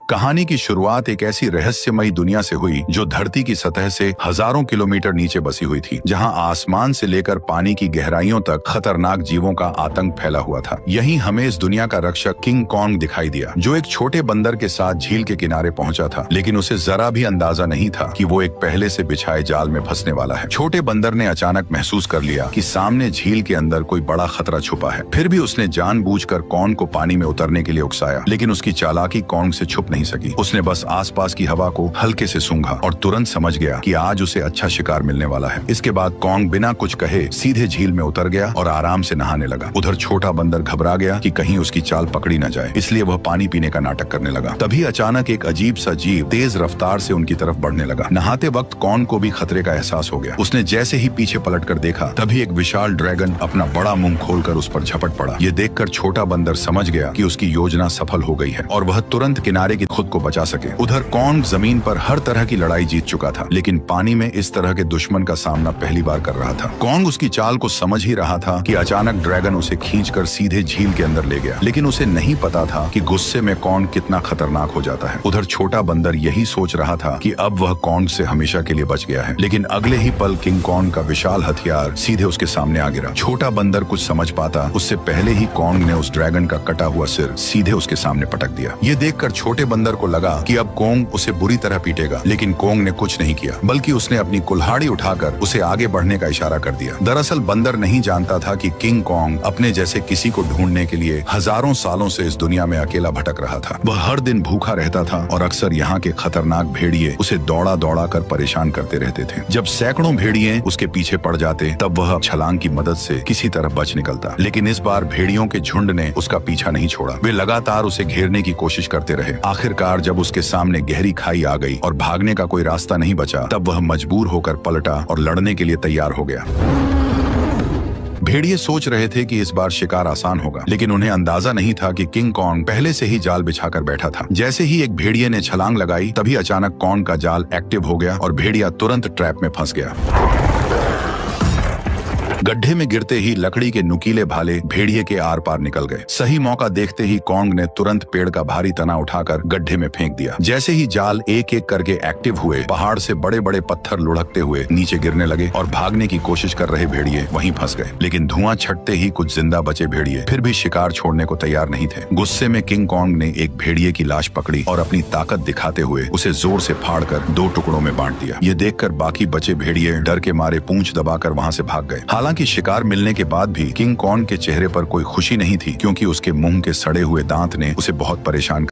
कहानी की शुरुआत एक ऐसी रहस्यमयी दुनिया से हुई जो धरती की सतह से हजारों किलोमीटर नीचे बसी हुई थी, जहां आसमान से लेकर पानी की गहराइयों तक खतरनाक जीवों का आतंक फैला हुआ था। यहीं हमें इस दुनिया का रक्षक किंग कॉन्ग दिखाई दिया, जो एक छोटे बंदर के साथ झील के किनारे पहुंचा था, लेकिन उसे जरा भी अंदाजा नहीं था कि वो एक पहले से बिछाए जाल में फंसने वाला है। छोटे बंदर ने अचानक महसूस कर लिया कि सामने झील के अंदर कोई बड़ा खतरा छुपा है। फिर भी उसने जानबूझकर कॉन्ग को पानी में उतरने के लिए उकसाया, लेकिन उसकी चालाकी कॉन्ग से छुप नहीं सकी। उसने बस आसपास की हवा को हल्के से सूंघा और तुरंत समझ गया कि आज उसे अच्छा शिकार मिलने वाला है। इसके बाद कॉन्ग बिना कुछ कहे सीधे झील में उतर गया और आराम से नहाने लगा। उधर छोटा बंदर घबरा गया कि कहीं उसकी चाल पकड़ी न जाए, इसलिए वह पानी पीने का नाटक करने लगा। तभी अचानक एक अजीब सा जीव तेज रफ्तार से उनकी तरफ बढ़ने लगा। नहाते वक्त कॉन्ग को भी खतरे का एहसास हो गया। उसने जैसे ही पीछे पलटकर देखा, तभी एक विशाल ड्रैगन अपना बड़ा मुंह खोलकर उस पर झपट पड़ा। ये देखकर छोटा बंदर समझ गया कि उसकी योजना सफल हो गई है और वह तुरंत किनारे की खुद को बचा सके। उधर कॉन्ग जमीन पर हर तरह की लड़ाई जीत चुका था, लेकिन पानी में इस तरह के दुश्मन का सामना पहली बार कर रहा था। कॉन्ग उसकी चाल को समझ ही रहा था कि अचानक ड्रैगन उसे खींचकर सीधे झील के अंदर ले गया, लेकिन उसे नहीं पता था कि गुस्से में कॉन्ग कितना खतरनाक हो जाता है। उधर छोटा बंदर यही सोच रहा था कि अब वह कॉन्ग से हमेशा के लिए बच गया है, लेकिन अगले ही पल किंग कॉन्ग का विशाल हथियार सीधे उसके सामने आ गिरा। छोटा बंदर कुछ समझ पाता उससे पहले ही कॉन्ग ने उस ड्रैगन का कटा हुआ सिर सीधे उसके सामने पटक दिया। ये देखकर छोटे बंदर को लगा कि अब कॉन्ग उसे बुरी तरह पीटेगा, लेकिन कॉन्ग ने कुछ नहीं किया, बल्कि उसने अपनी कुल्हाड़ी उठाकर उसे आगे बढ़ने का इशारा कर दिया। दरअसल बंदर नहीं जानता था कि किंग कॉन्ग अपने जैसे किसी को ढूंढने के लिए हजारों सालों से इस दुनिया में अकेला भटक रहा था। वह हर दिन भूखा रहता था और अक्सर यहाँ के खतरनाक भेड़िए उसे दौड़ा दौड़ा कर परेशान करते रहते थे। जब सैकड़ों भेड़िए उसके पीछे पड़ जाते, तब वह छलांग की मदद से किसी तरह बच निकलता, लेकिन इस बार भेड़ियों के झुंड ने उसका पीछा नहीं छोड़ा। वे लगातार उसे घेरने की कोशिश करते रहे। आखिरकार जब उसके सामने गहरी खाई आ गई और भागने का कोई रास्ता नहीं बचा, तब वह मजबूर होकर पलटा और लड़ने के लिए तैयार हो गया। भेड़िए सोच रहे थे कि इस बार शिकार आसान होगा, लेकिन उन्हें अंदाजा नहीं था कि किंग कॉन्ग पहले से ही जाल बिछाकर बैठा था। जैसे ही एक भेड़िए ने छलांग लगाई, तभी अचानक कॉन्ग का जाल एक्टिव हो गया और भेड़िया तुरंत ट्रैप में फंस गया। गड्ढे में गिरते ही लकड़ी के नुकीले भाले भेड़िए के आर पार निकल गए। सही मौका देखते ही कॉन्ग ने तुरंत पेड़ का भारी तना उठाकर गड्ढे में फेंक दिया। जैसे ही जाल एक एक करके एक्टिव हुए, पहाड़ से बड़े बड़े पत्थर लुढ़कते हुए नीचे गिरने लगे और भागने की कोशिश कर रहे भेड़िए वहीं फंस गए। लेकिन धुआं छटते ही कुछ जिंदा बचे भेड़िए फिर भी शिकार छोड़ने को तैयार नहीं थे। गुस्से में किंग कॉन्ग ने एक भेड़िए की लाश पकड़ी और अपनी ताकत दिखाते हुए उसे जोर से फाड़कर 2 टुकड़ों में बांट दिया। ये देखकर बाकी बचे भेड़िए डर के मारे पूंछ दबाकर वहां से भाग गए। हालांकि शिकार मिलने के बाद भी किंग कॉन्ग के चेहरे पर कोई खुशी नहीं थी, क्योंकि उसके मुंह के सड़े हुए दांत ने उसे बहुत परेशान